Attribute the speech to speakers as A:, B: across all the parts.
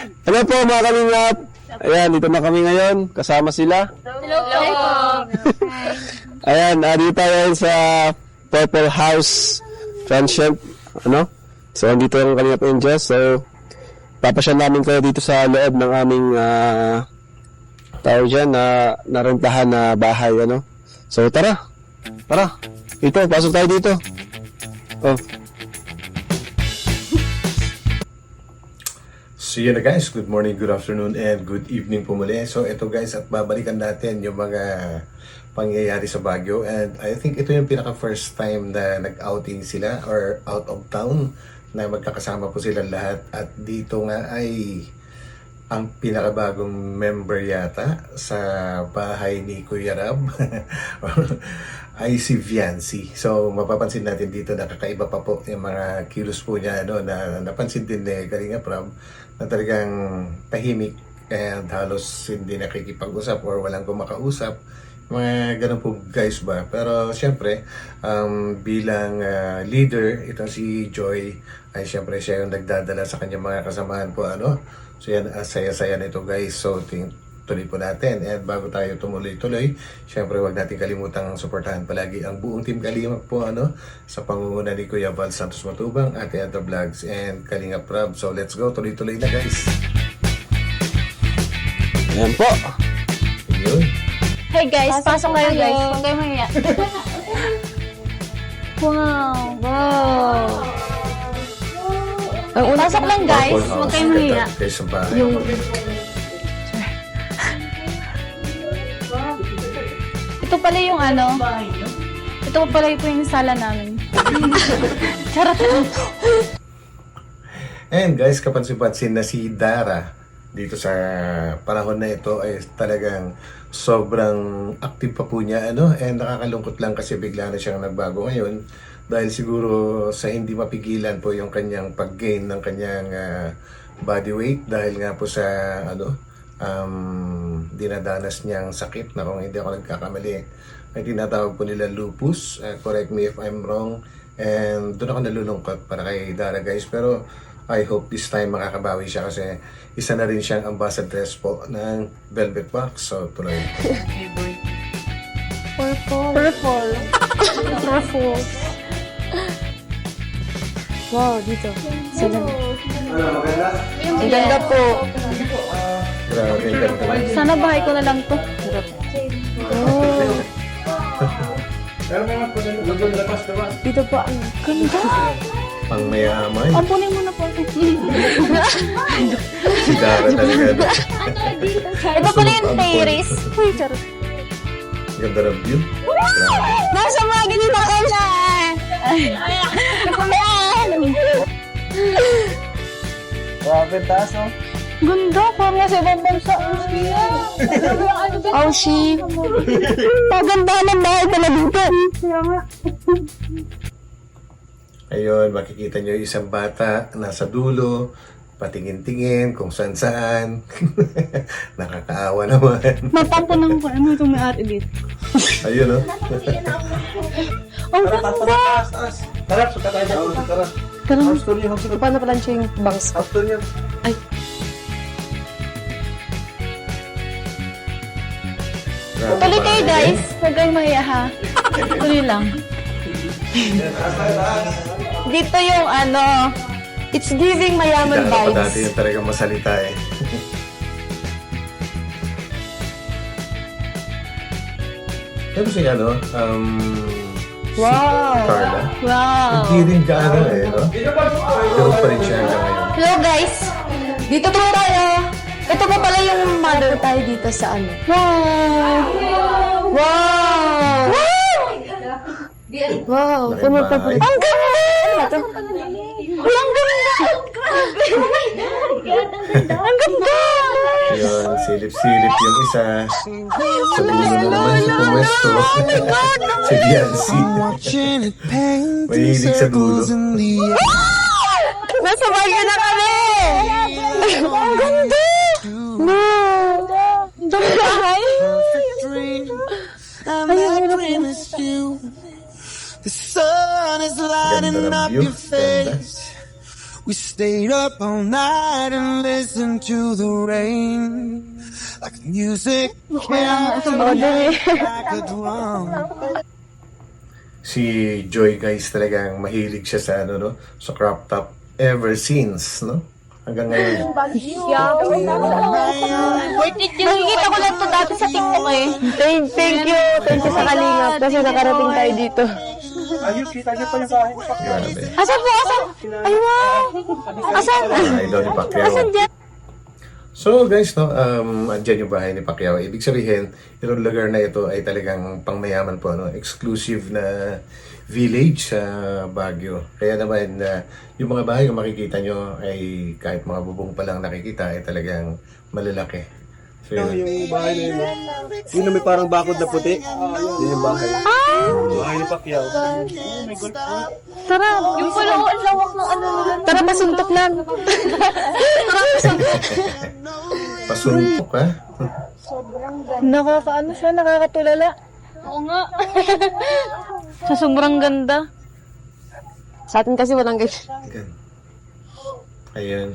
A: Hello po mga kalingap. Ayan, dito na kami ngayon. Kasama sila.
B: Hello po.
A: Ayan, dito tayo sa Purple House Transient. Ano? So, dito ang Kalingap Angels. So, papasyal namin kayo dito sa loob ng aming tao dyan na narentahan na bahay. Ano? So, tara. Tara. Dito, pasok tayo dito. Oh.
C: So yun na guys, good morning, good afternoon, and good evening po muli. So ito guys, at babalikan natin yung mga pangyayari sa Baguio. And I think ito yung pinaka first time na nag-outing sila or out of town na magkakasama po sila lahat. At dito nga ay ang pinakabagong member yata sa bahay ni Kuya Rab ay si Viancy. So mapapansin natin dito na kakaiba pa po yung mga kilos po niya, ano, na napansin din ni Kalingap Rab na talagang tahimik and halos hindi nakikipag-usap or walang kumakausap. Mga ganun po guys ba. Pero syempre, bilang leader, itong si Joy, ay syempre siya yung nagdadala sa kanyang mga kasamahan po. Ano? So yan, saya-saya nito guys. So tuloy po natin. And bago tayo tumuloy-tuloy, syempre wag natin kalimutang suportahan palagi ang buong Team Kalingap po, ano, sa pangunguna ni Kuya Val Santos Matubang, Ate Anta Vlogs, and Kalingap Rab. So let's go, tuloy-tuloy na guys.
A: Ayan po.
C: Yun.
B: Hey guys, pasok kayo guys. Huwag kayo mahiya. Wow. Pasok lang guys. Huwag kayo mahiya.
C: Guys, sa bahay.
B: Ito pala yung ano. Ito pala yung sala namin. Charot.
C: And guys, kapansin-pansin na si Dara dito sa panahon na ito ay talagang sobrang active pa po niya, ano, and nakakalungkot lang kasi bigla na siyang nagbago ngayon dahil siguro sa hindi mapigilan po yung kanyang pag-gain ng kanyang body weight dahil nga po sa ano, dinadanas niyang sakit na kung hindi ako nagkakamali ay tinatawag po nila lupus. Correct me if I'm wrong, and doon ako nalulungkot para kay Dara guys, pero I hope this time makakabawi siya kasi isa na rin siyang ambassadress po ng Velvet Box. So tuloy.
B: Purple. Wow, dito. Ang ganda po.
C: Grabe, ganda.
B: Sana bahay ko na lang to. Oh. Dito po. Ang ganda.
C: Pang mayaman.
B: Ampunin mo na po.
C: Si Dara talaga.
B: Ito pala yung terrace. Uy, charot.
C: Ganda ng view.
B: Nasa mga ganito ka siya.
A: Grabe, taas, no?
B: Ganda, parang nasa ibang bansa. Aushi. Paganda ng bahay pala dito. Kaya nga.
C: Ayun, makikita nyo yung isang bata nasa dulo, patingin-tingin kung saan-saan. Nakakaawa naman.
B: Matampo ng ano itong may ate dito.
C: Ayun, no?
B: Ang ganda.
A: Tara, suka tayo dyan. Tara. House tour niyo, house tour.
B: Paano pala siya yung bangs?
A: House tour niyo.
B: Ay. Tuloy kayo guys. Huwag kayong mahiya ha. Tuloy lang. Dito yung ano, it's giving mayaman
C: Dara pa dati
B: vibes.
C: yung talagang masalita eh. Pero si ano,
B: Wow.
C: si Carla,
B: Wow.
C: hindi rin gaano eh, no? Pero pa rin siya hanggang ngayon.
B: Hello guys. Dito po tayo. Ito pa pala yung mother tayo dito sa ano. Wow. Wow. Wow.
C: Laking bahay.
B: Ang ganda! Ano ba ito? Uy, ang ganda! Ang ganda!
C: Yun, silip-silip yung isa. Sa dulo na naman si Pumesto. Si Biancy. Mahilig sa dulo.
B: Nasa Baguio na kami! Ang ganda! No! Ang bahay!
D: The sun is lighting
C: Ganda ng
D: up
C: view.
D: your face We stayed up all night and listened to the rain. Like music carried like a drum.
C: Si Joy guys talagang mahilig siya sa ano no, sa crop top ever since, no? Hanggang ngayon.
B: Nakikita ko lang to dati sa TikTok eh. Thank you sa Kalingap kasi nakarating tayo dito.
C: Grabe.
B: Asan po? Asan? Ay, wow! Asan?
C: I love ni Pacquiao.
B: Asan dyan?
C: So guys, no, andyan yung bahay ni Pacquiao. Ibig sabihin, itong lugar na ito ay talagang pangmayaman po, no? Exclusive na village sa Baguio. Kaya naman, yung mga bahay na makikita nyo ay kahit mga bubong pa lang nakikita ay talagang malalaki. So, yun.
A: Yung bahay na yun, no? Yun na may parang bakod na puti. Yun yung bahay. Bahay ni Pacquiao.
B: Tara, yung pala ko ang lawak ng ano nila. Tara, pasuntok lang. Tara, pasuntok.
C: Pasuntok, ha?
B: Nakakaano siya, nakakatulala. Oo nga. Sa sobrang ganda. Sa atin kasi walang ganyan.
C: Ayan. Ayan.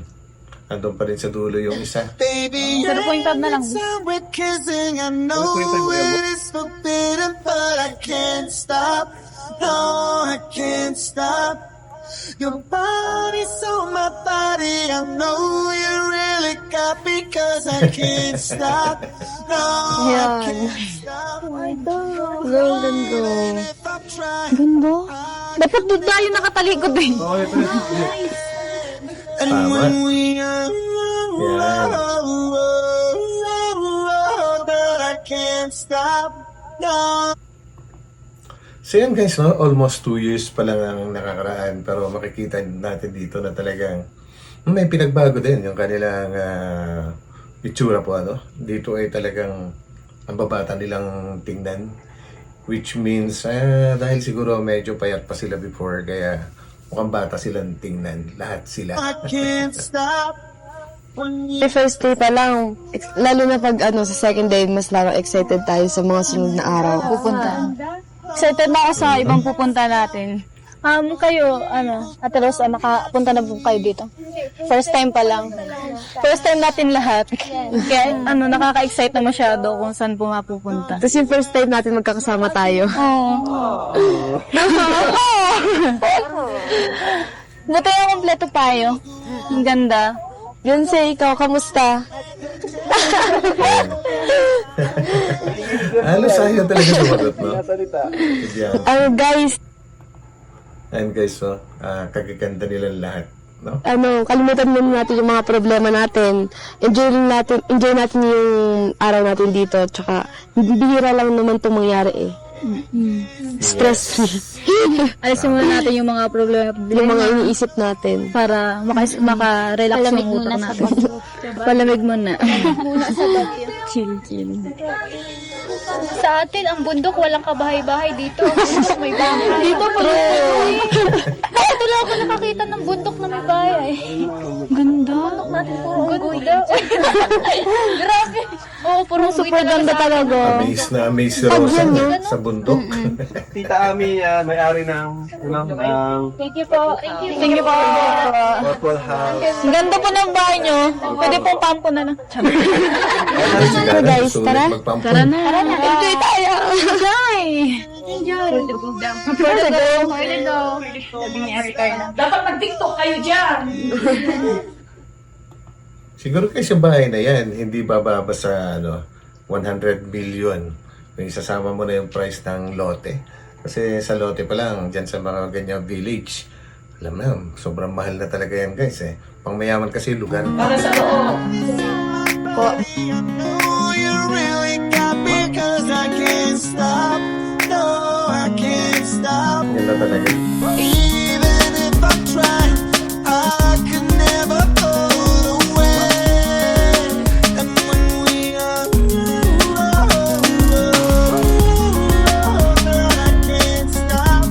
C: Andun pa rin sa dulo yung isa.
D: Baby,
B: Pero point out na lang.
D: anytime we're kissing, I know it is forbidden, but I can't stop. No, I can't stop. Your body's on my body. I know you really got me, 'cause I can't stop. No, I can't stop.
B: Girl, ganda.
D: If I try,
B: Ganda. Dapat doon tayo nakatalikod eh.
D: and
C: Tama.
D: when we are,
C: Yan.
D: but I can't stop. No.
C: So yan guys, no? Almost 2 years pa lang ang nakakaraan, pero makikita natin dito na talagang may pinagbago din yung kanilang itsura po, ano? Dito ay talagang ang babata nilang tingnan, which means dahil siguro medyo payat pa sila before, kaya mukhang bata silang tingnan, lahat sila.
D: I can't stop when you
B: Sa first day pa lang, lalo na pag sa second day, mas lalo excited tayo sa mga sunod na araw. Pupunta. Excited na ako sa ibang pupunta natin. Kayo, Ate Rosa, nakapunta na po kayo dito? First time pa lang. First time natin lahat. Kaya, nakaka-excite na masyado kung saan po mapupunta. Tapos yung first time natin magkakasama tayo. Oo. Buti na kompleto tayo. Ang ganda. Beyonce, ikaw, kamusta?
C: Halos ayaw talaga sumagot, no? Yan.
B: Guys,
C: And guys, so, kagaganda nila lahat, no?
B: kalimutan muna natin yung mga problema natin. Enjoy natin yung araw natin dito. Tsaka, bihira lang naman itong mangyari eh. Stress free. Alisin muna natin yung mga problema. Yung mga iniisip natin. Para maka-relax yung utak natin. Palamig muna. Chill.
E: Sa atin, ang bundok, walang kabahay-bahay dito. Ang bundok may bahay.
B: Dito po.
E: Ito lang ako nakakita ng bundok na may bahay.
B: Ganda.
E: Ganda. Grabe. Oo, puro
B: Super ganda talaga.
C: Amaze si Rosa, no? Sa bundok.
A: Tita Ami, may-ari ng,
E: Thank you po.
B: Thank you po.
A: Purple House.
B: Ang ganda po ng bahay nyo. Pwede pong pampo na lang.
C: Sigara,
B: guys,
C: sulit
B: tara.
C: magpampo.
B: Tara na. Enjoy tayo. Enjoy.
E: Where to go?
F: Dapat mag-TikTok kayo dyan.
C: Siguro kasi yung bahay na yan, hindi bababa sa 100 million. Kung isasama mo na yung price ng lote. Kasi sa lote pa lang, dyan sa mga ganyang village, alam na, sobrang mahal na talaga yan guys eh. Pangmayaman kasi yung lugar.
F: Para sa loob.
D: know you really got me, 'cause I can't stop. No, I can't stop.
C: Yan na talaga.
D: Even if I try, I could never go away. And when we are, I can't stop.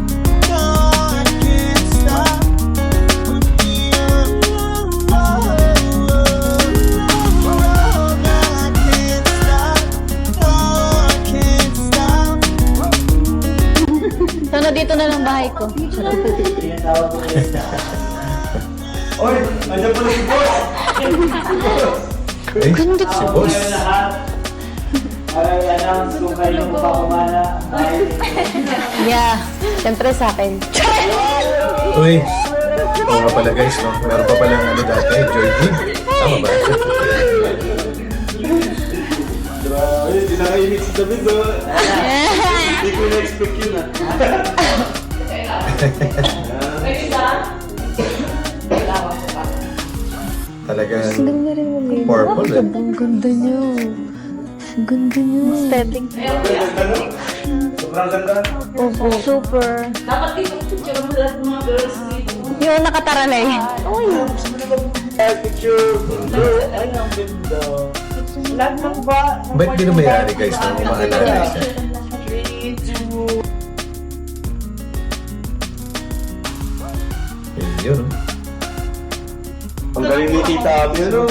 D: No, I can't stop. When we are, I can't stop. No, I can't stop.
B: Sana dito na lang bahay ko.
C: Eh, si boss.
B: Yeah, syempre sa akin.
C: Uy, oo nga pala guys, no? Meron pa palang ano dati, Joy Dean. Tama ba? Talagang purple eh.
B: Ang ganda niyo. Ang ganda niyo. Aesthetic. Opo. Super.
F: Dapat dito picture mo lahat ng mga girls dito.
B: Yung nakataralay.
F: Lahat ng ba?
C: Ba't di na mayari guys na umaalala siya? Yun, no?
A: Ang galing ni Tita Abby, ano?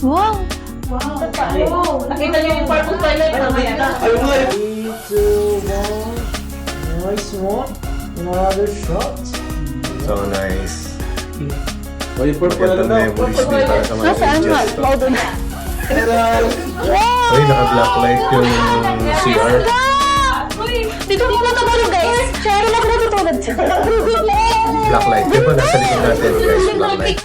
B: Wow.
F: Wow! Nakita niyo yung purple toilet? Mamaya na.
A: Ayun nga eh.
C: So nice.
A: May purple
C: Magandang
A: na daw.
C: memories din para sa mga
B: Nasaan nga?
C: angels.
B: Wow, doon.
C: Uy, naka-black light yung CR.
B: Dito po natutulog, guys. Sharon ako natutulog.
C: Black light. Diba nasa likod natin guys, black light.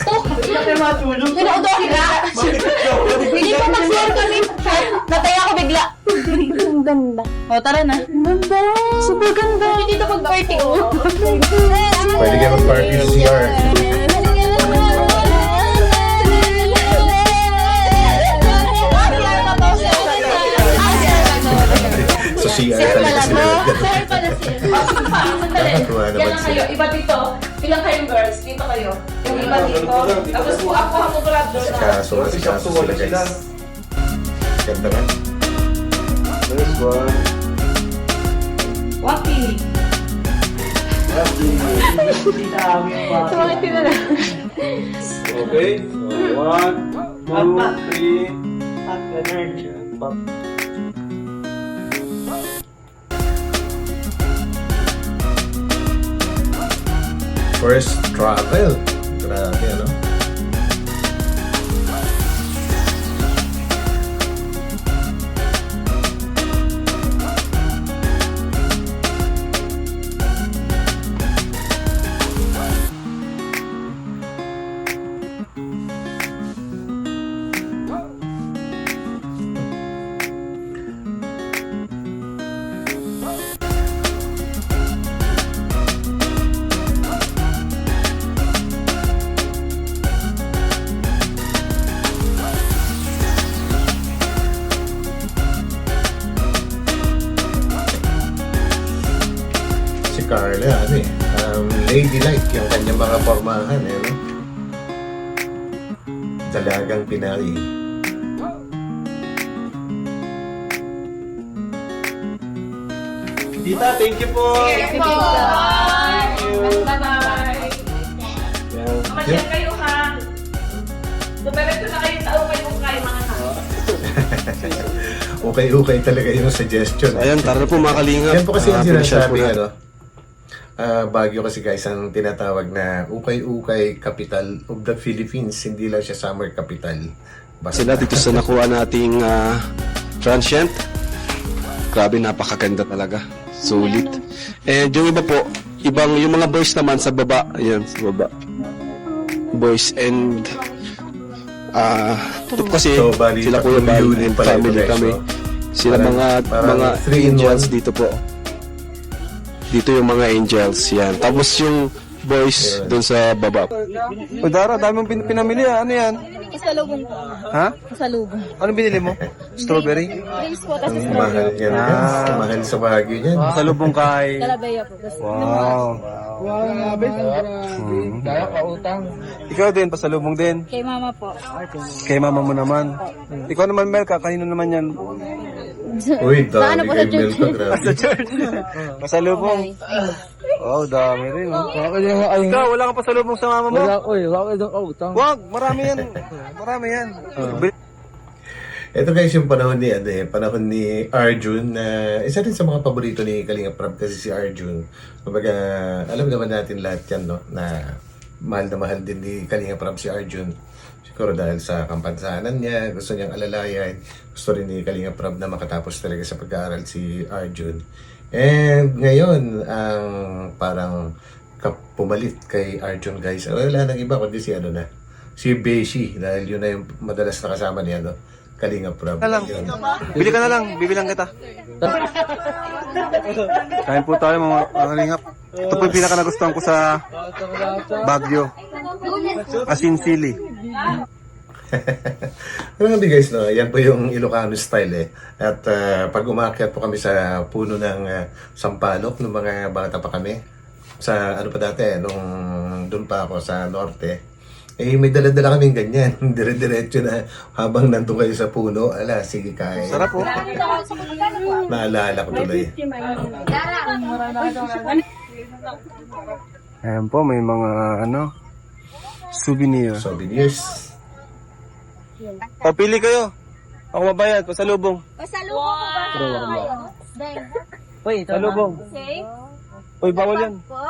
B: Hindi pa mag-share kami. Nataya ako bigla. Ang ganda. O, tara na. Ang ganda. Super ganda. Dito mag-party, oh.
C: Pwede kayo mag-party sa CR. Sa CR talaga sila.
F: Sorry pala siya. Sandali.
C: Nakakatuwa
F: Yan
C: naman
F: lang kayo.
C: sila.
F: Iba dito. Ilang kayong girls? Dito kayo. Yung iba dito. Tapos po ako grab doon na.
C: Kaso sila guys. Ganda man.
A: Nice one.
F: Waki.
B: Sumakit na lang.
A: Okay. So, 1, 2, 3.
C: First travel. Grabe, ano? Si Carla, ano eh, ladylike yung kanyang mga formahan, eh, no? Dalagang Pinay.
A: Tita, thank you po.
F: Bye! Bye-bye!
A: Yan.
F: Mamasyal kayo ha. Dumiretso na kayo sa ukay mga ha.
C: Okay talaga yung suggestion.
A: Ayan, tara na po mga kalingap.
C: Yan po kasi yung
A: Pinashare po
C: sinasabi,
A: natin.
C: ano, Baguio kasi guys, ang tinatawag na ukay-ukay capital of the Philippines. Hindi lang siya summer capital.
A: Sila dito sa nakuha nating transient. Grabe, napakaganda talaga. Sulit. And yung iba po, yung mga boys naman sa baba. Ayan, sa baba. Boys and ito kasi
C: So, bali,
A: sila Kuya Bal
C: tatlong
A: and
C: unit pala ito,
A: family
C: guys,
A: kami.
C: no?
A: Sila
C: Parang
A: mga
C: 3 in
A: angels
C: 1.
A: dito po. Dito yung mga angels, yan. Tapos yung boys doon sa baba. O Dara, dami mong pinamili ah. Ano yan?
B: Pasalubong po.
A: Ha?
B: Pasalubong.
A: Anong binili mo? Strawberry?
B: Drinks po, tapos
C: Ang mahal yan, guys. Ang mahal sa Baguio yan.
A: Pasalubong kay...
B: Calabaya po.
A: Wow.
G: Kaya pa utang.
A: Ikaw din, pasalubong din.
B: Kay mama po.
A: Kay mama mo naman. Ikaw naman, Mel, kanino naman yan?
C: Uy,
B: Sa ano
C: dami
B: po, sa
C: kay Mel
B: church?
C: ka, grabe.
A: Pasalubong. Oh, dami rin. Oh. Ikaw, wala kang pasalubong sa mama mo?
G: Wala ko eh. Wala ko itong utang.
A: Wag, marami yan. Marami yan.
C: Ito guys yung panahon ni panahon ni Arjun na isa din sa mga paborito ni Kalinga Prab kasi si Arjun. Kumbaga, alam naman natin lahat yan, no, na mahal na mahal din ni Kalinga Prab si Arjun. Siguro dahil sa kampansanan niya, gusto niyang alalayan, gusto rin ni Kalinga Prab na makatapos talaga sa pag-aaral si Arjun. And ngayon, ang parang pumalit kay Arjun guys, wala nang iba kundi si ano na, si Beshi, dahil yun na yung madalas na kasama niya, no? Kalinga Prab. Yun.
A: Bili ka na lang, bibilang kita. Kain po tayo mga kalingap. Ito po yung pinaka-nagustuhan ko sa Baguio. Asin sili.
C: Grabe guys, no? Yan po yung Ilocano style eh. At pag umakyat po kami sa puno ng sampalok, nung mga bata pa kami, sa ano pa dati, nung doon pa ako sa norte, eh may dala-dala kaming ganyan, dire-diretso na habang nandun kayo sa puno, ala, sige kain.
A: Sarap po.
C: Naalala ko tuloy.
A: Ayan po, may mga souvenir.
C: Souvenirs.
A: Papili kayo. Ako mabayad, pasalubong.
E: Pasalubong ko ba?
G: Uy, salubong.
E: Safe?
A: Uy, bawal yan.
E: Po?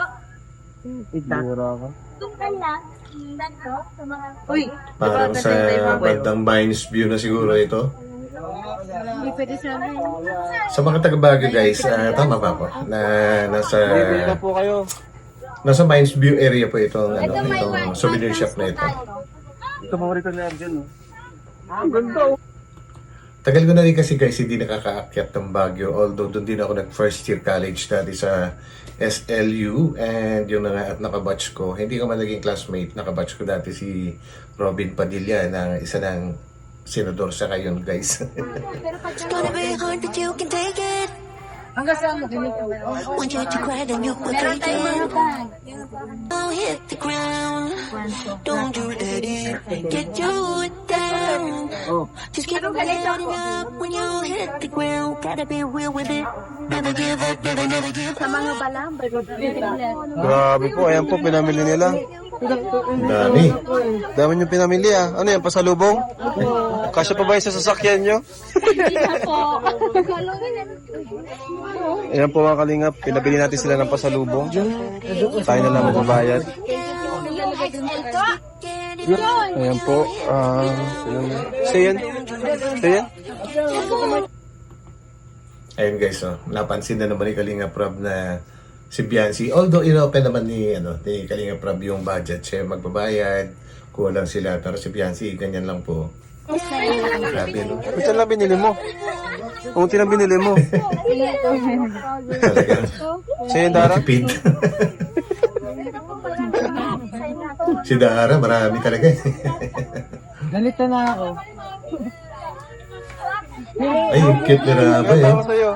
A: Mura ka.
E: Tungkal lang. Dito, sa mga...
B: Uy,
C: Parang sa bandang Mines View na siguro ito.
B: hindi pwede sa amin.
C: Sa mga taga-Baguio guys, tama ba po? Na
A: Bili na po kayo.
C: nasa Mines View area po itong itong souvenir shop na ito.
A: Ito paborito ni Arjun, no?
C: Tagal ko na rin kasi guys hindi nakakaakyat ng Baguio, although doon din ako nag first year college dati sa SLU, and yung nakabatch ko, hindi ko man naging classmate, nakabatch ko dati si Robin Padilla na isa ng senador sa kayon guys.
H: It's gonna be hard that you can take it.
B: Hanggang saan mo ganito?
H: Want you to cry, then you will take it. Don't hit the ground. Don't you let it get you down. Just keep on getting up when you hit the ground. Gotta be real with it. Never give up, never, never give
B: Sa
H: up.
B: mga balang,
A: Grabe po, ayan po, pinamili nila.
C: Dami.
A: Dami nyo pinamili ah. Ano yan, pasalubong? Kasya pa ba yung sa sasakyan nyo? Ayan po mga kalingap, pinabili natin sila ng pasalubong. Tayo na lang magbabayad. Ayan po. Sayan? Sayan?
C: Ayun guys, napansin na naman ni Kalinga Prab na si Biancy, although inopen naman ni Kalinga Prab yung budget, siya magbabayad, kulang sila, pero si Biancy, ganyan lang po. Grabe, no?
A: Ito lang binili mo. Unti lang binili mo.
C: Talagang
A: Sayan, Dara?
C: matipid. Si Dara, marami talaga.
G: Ganito na ako.
C: Ay, yung cute na Raba, eh.
A: Tama sa'yo.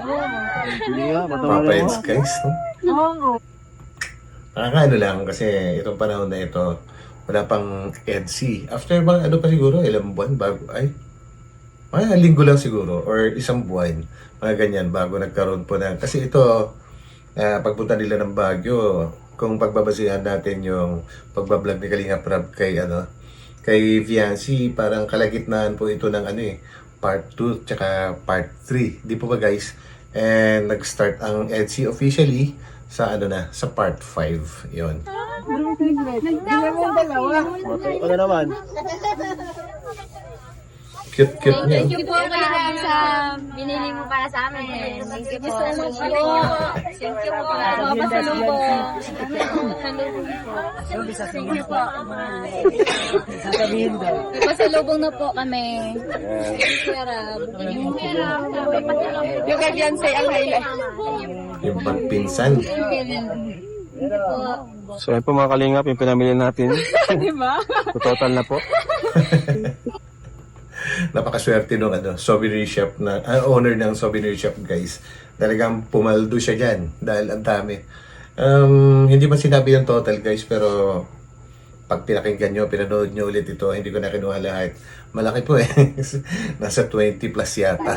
C: Papa and Skies, no? Nakakaano lang kasi itong panahon na ito, wala pang EDC. After mga ano pa siguro, ilang buwan bago, mga linggo lang siguro, or isang buwan, mga ganyan, bago nagkaroon po na. Kasi ito, pagpunta nila ng Baguio, kung pagbabasihan natin yung pagbablog ni Kalinga Prab kay Viancy, parang kalagitnaan po ito ng part 2 tsaka part 3. Di po ba guys? And nag-start ang EDC officially sa sa part 5. Yun.
A: Ano naman?
C: Cute niya.
E: Thank you po kaya sa binili mo para sa amin. Thank you po. Thank you po. Pasalubong. Thank you po.
G: Sasabihin daw.
E: Pasalubong na po kami.
B: yung kay Beyonce ang highlight.
C: Yung pagpinsan.
A: So ayun po mga kalingap, yung pinamili natin.
B: Diba?
A: Total na po.
C: Napakaswerte nung souvenir shop na owner ng souvenir shop guys. Talagang pumaldo siya diyan dahil ang dami. Hindi man sinabi yung total guys, pero pag pinakinggan nyo, pinanood nyo ulit ito, hindi ko na kinuha lahat. Malaki po eh. Nasa 20 plus yata.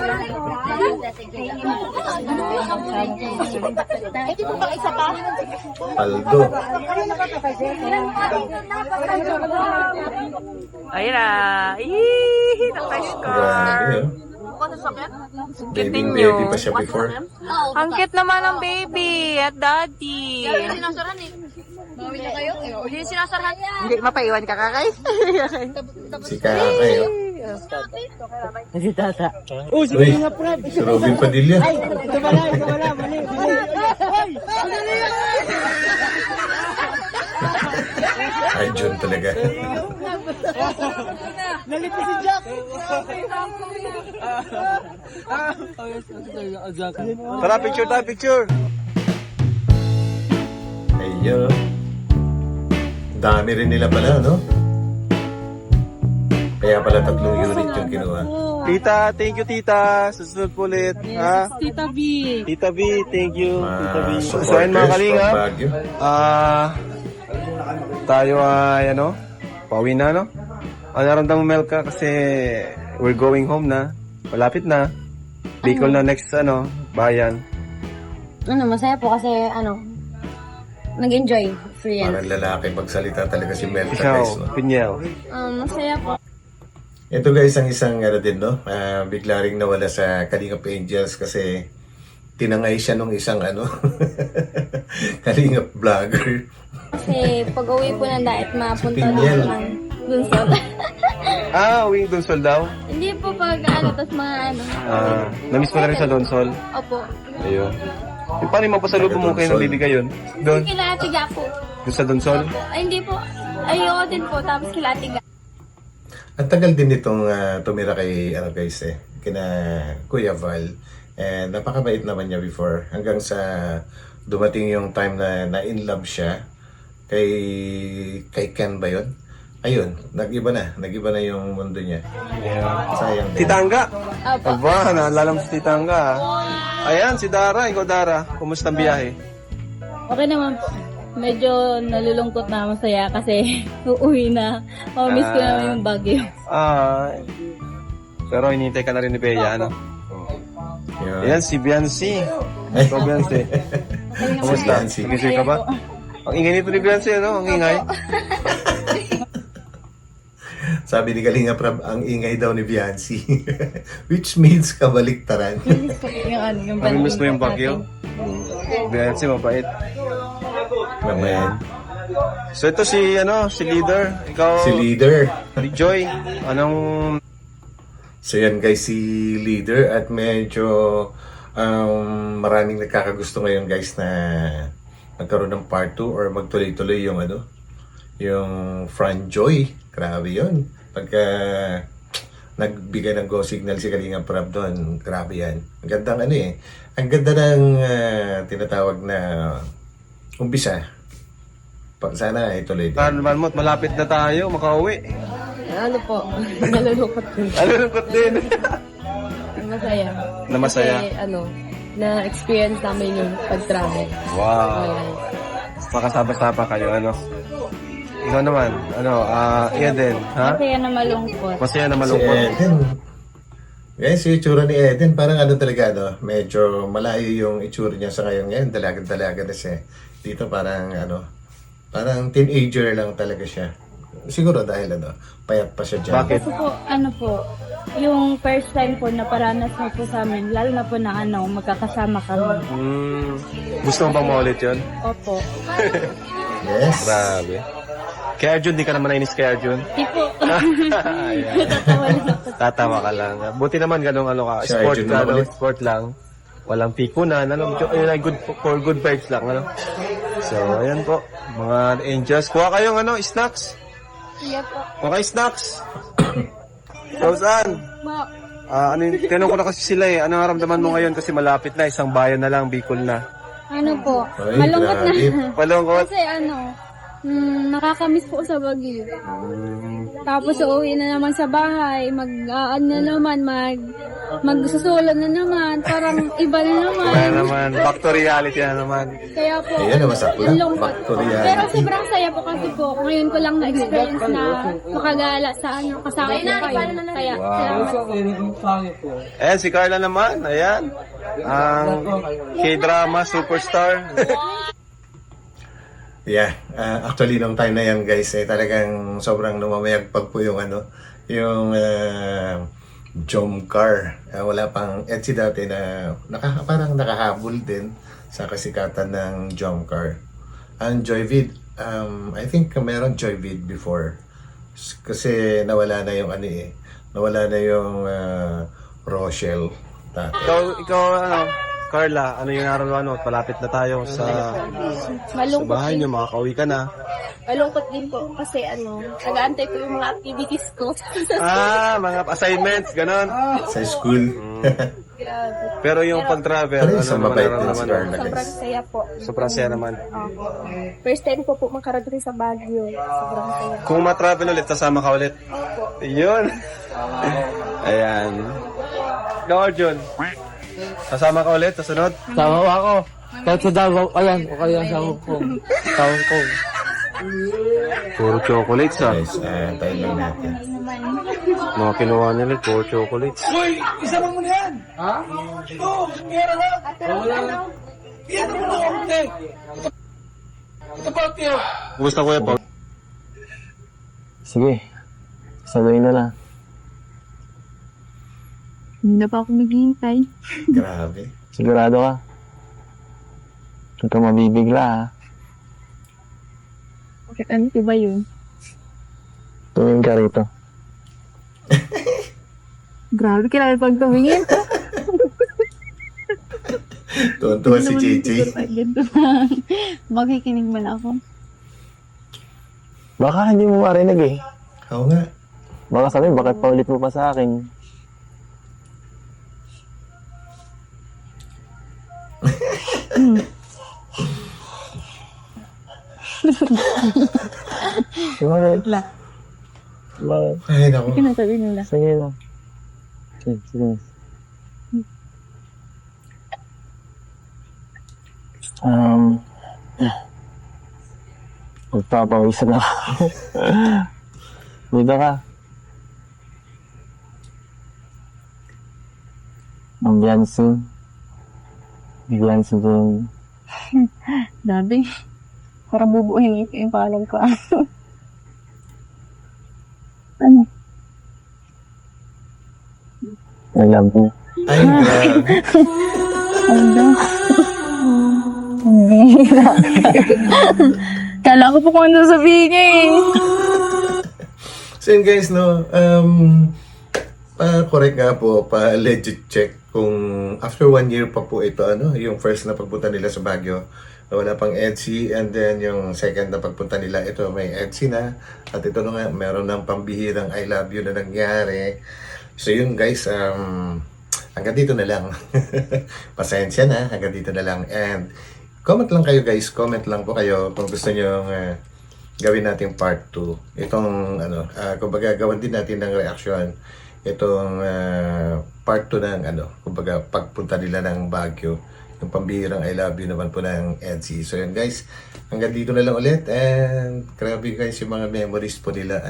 E: Ito po ba isa pa?
C: Paldo.
F: Ayun na. Ihihi, na-fresh ka.
C: Grabe, Baby pa siya before.
F: Ang cute naman ng baby at daddy.
E: Gawin na kayo. Hindi sinasarhan niya.
B: Hindi, mapaiwan ka kakay.
C: Si Kakay, oh.
G: Si Tata.
C: Uy, si Robin Padilla.
G: Ito pala, mali.
C: Ay, John talaga.
G: Nalito si Jack.
A: Tara, picture.
C: Ayun. Dami rin nila pala, no? Kaya pala 3 unit yung kinuha.
A: Tita, thank you tita. Susunod po ulit. Ha?
G: Tita B.
A: Tita B, thank you. Tita B. So,
C: Supporters
A: ayun mga kalinga.
C: from Baguio.
A: Tayo ay pauwi na, no? Ano naramdaman mo, Melka? Kasi we're going home na. Malapit na. Bicol na next, bayan.
B: Masaya po kasi, nag-enjoy. Free
C: Parang lalaki magsalita talaga si Melka,
A: Ikaw,
C: guys, no?
A: Pinyel.
B: Masaya po.
C: Ito guys, ang isang din, no? Bigla ring nawala sa Kalingap Angels kasi tinangay siya nung isang Kalingap vlogger.
B: Kasi pag-uwi po ng diet, mapunta
C: Pinyel.
B: naman dun sa...
A: Uwing Donsol daw.
B: Hindi po pag tapos mga
A: Namiss mo na rin sa Donsol.
B: Opo.
A: Ayun. Yung paano yung mapasalubong mo kayo
C: Donsol.
A: ng bibigay yun? Doon?
B: Kila Atiga po.
A: Doon sa Donsol?
B: Ay, hindi po. Ayoko din po. Tapos kila Atiga.
C: Ang tagal din itong tumira kay, guys, kina Kuya Val. And napakabait naman niya before. Hanggang sa dumating yung time na na-in-love siya kay Ken ba yun? Ayun, nag-iba na yung mundo niya. Sayang din.
A: Titangga?
B: Opo.
A: Aba, naalala mo si Titangga. Ayan, si Dara. Ikaw, Dara. Kumusta ang biyahe?
I: Okay naman po. Medyo nalulungkot na masaya kasi uuwi na. Miss ko naman yung Baguio.
A: Pero hinihintay ka na rin ni Bea, ano?
C: Yun.
A: Ayan, si Biancy. Ikaw, Biancy. Kumusta?
C: Biancy.
A: Nagising ka ba? Ang ingay nito ni Biancy, ano? Ang ingay.
C: Sabi ni Kalinga Prab, ang ingay daw ni Biancy. Which means kabaliktaran.
I: Yung
A: Namimiss mo yung Baguio? Biancy, mabait.
C: Naman.
A: So ito si leader. Ikaw,
C: Si Leader.
A: Joy. Anong
C: So yan guys, si Leader at medyo maraming nagkakagusto ngayon guys na magkaroon ng part 2 or magtuloy-tuloy yung yung Fran Joy. Grabe yun. Pagka nagbigay ng go signal si Kalinga Prab doon, grabe yan. Ang gandang ang ganda ng tinatawag na umpisa. Sana ituloy din.
A: Malmot, malapit na tayo, makauwi.
B: Ano po? Nalulungkot din.
A: Nalulungkot din.
B: Masaya.
A: Na masaya.
B: Kasi, na-experience namin yung pag-travel.
A: Wow. Makasama-sama kayo, Ikaw naman, Eden, ha?
I: Masaya na malungkot.
A: Masaya na
C: Si
A: malungkot.
C: Eden. Guys, yung itsura ni Eden, parang talaga, medyo malayo yung itsura niya sa ngayon. Dalaga-dalaga na siya. Dito parang, parang teenager lang talaga siya. Siguro dahil, payat pa siya dyan.
A: Bakit?
I: Kasi po, yung first time po na paranas mo po sa amin, lalo na po na magkakasama kami.
A: Gusto mo bang maulit yun?
I: Opo.
C: Yes.
A: Grabe. Kay Arjun, di ka naman nainis kay Arjun?
I: Di po.
A: Ayan.
I: Tatawa lang ako.
A: Tatawa ka lang. Buti naman ganun
C: Si
A: sport
C: Arjun
A: ka,
C: naman ulit.
A: sport lang. Walang pikunan, good for good vibes lang, So, ayan po, mga angels. Kuha kayong snacks.
B: Sige po.
A: Kuha kayo snacks. So, saan? Tinanong ko na kasi sila Anong naramdaman mo ngayon kasi malapit na, isang bayan na lang, Bicol na.
I: Ano po?
C: Ay,
I: Malungkot na.
C: grabe.
A: Palungkot.
I: Kasi nakakamiss po sa Baguio. Tapos uuwi na naman sa bahay, magsusulo na naman, parang iba na naman.
A: Kaya naman, back to reality na naman.
I: Kaya po,
C: Ayan, masakla.
I: ang lungkot.
C: Back to reality.
I: Pero sobrang saya po kasi po, ngayon ko lang na-experience na makagala sa kasama ko kayo. Kaya, salamat.
A: Ayan, si Carla naman, ayan. Ang K-drama superstar.
C: Yeah, actually nung time na yan guys, talagang sobrang lumamayagpag po yung yung Jomcar. Wala pang Etsy dati na parang nakahabol din sa kasikatan ng Jomcar. Ang I think meron Joyvid before. Kasi nawala na yung nawala na yung Rochelle dati.
A: Ikaw Carla, ano yung nararamdaman mo? Palapit na tayo sa
B: Malungkot
A: bahay niyo, makakauwi ka na.
B: Malungkot din po kasi nag-aantay po yung mga activities ko.
A: Mga assignments, ganon.
C: Sa school.
A: Pero yung pag-travel,
C: Ano yung
A: ano
C: sa
A: naman
C: mabait din si
A: nararamdaman mo?
C: Carla,
B: Sobrang
C: guys?
B: saya po.
A: Sobrang saya naman.
B: First time ko po makarating sa Baguio. Sobrang saya.
A: Kung ma-travel ulit, sasama ka ulit. Yun. Ayan. Ikaw, Arjun. Sasama ka ulit sa sunod?
G: Sama ko ako. Kahit sa Davao, ayan, o kaya sa Hong Kong. Sa Hong Kong.
A: Puro chocolates ha.
C: Guys, tayo lang natin.
A: Mga kinuha nila, puro chocolates. Kumusta Kuya Paul?
G: Sige. Saluhin na lang.
B: Hindi na pa ako naghihintay.
C: Grabe.
G: Sigurado ka. Huwag ka mabibigla ha.
B: Bakit ano ba yun?
G: Tumingin ka rito.
B: Grabe, kailangan pag tumingin.
C: Tuwan-tuwa si JJ.
B: Ganito lang. Makikinig man ako.
G: Baka hindi mo marinig eh.
C: Oo nga.
G: Baka sabihin, bakit paulit mo pa sa akin? Bakit? Bakit?
C: Ay, naku.
B: Kinasabi nila.
G: Sige lang. Sige, sige. Magpapawisan ako. Dito ka. Ambiyansi. Ambiyansi din.
B: Dabi. Parang bubuhin yung pangalan ko. Ano?
G: I love you.
C: Ay, grabe.
B: Ano? Bira. Kala ko po kung ano sabihin niya eh.
C: So yun guys, no, correct nga po, legit check kung after 1 year pa po ito, yung first na pagpunta nila sa Baguio, wala pang EDSI, and then yung second na pagpunta nila, ito may EDSI na, at ito na nga, meron ng pambihirang I love you na nangyari. So yun guys, hanggang dito na lang. Pasensya na, hanggang dito na lang. And comment lang kayo guys, comment lang po kayo kung gusto nyo gawin natin part 2. Itong kumbaga gawin din natin ng reaction itong part 2 ng kumbaga pagpunta nila ng Baguio, yung pambihirang I love you naman po ng EDSI. So yun guys, hanggang dito na lang ulit, and grabe guys yung mga memories po nila,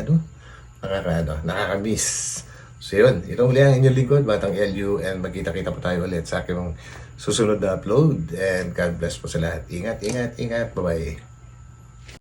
C: nakaka-miss. So yun, itong uli ang inyong lingkod, Batang LU, and magkita-kita po tayo ulit sa aking susunod na upload, and God bless po sa lahat. Ingat, ingat, ingat, bye-bye.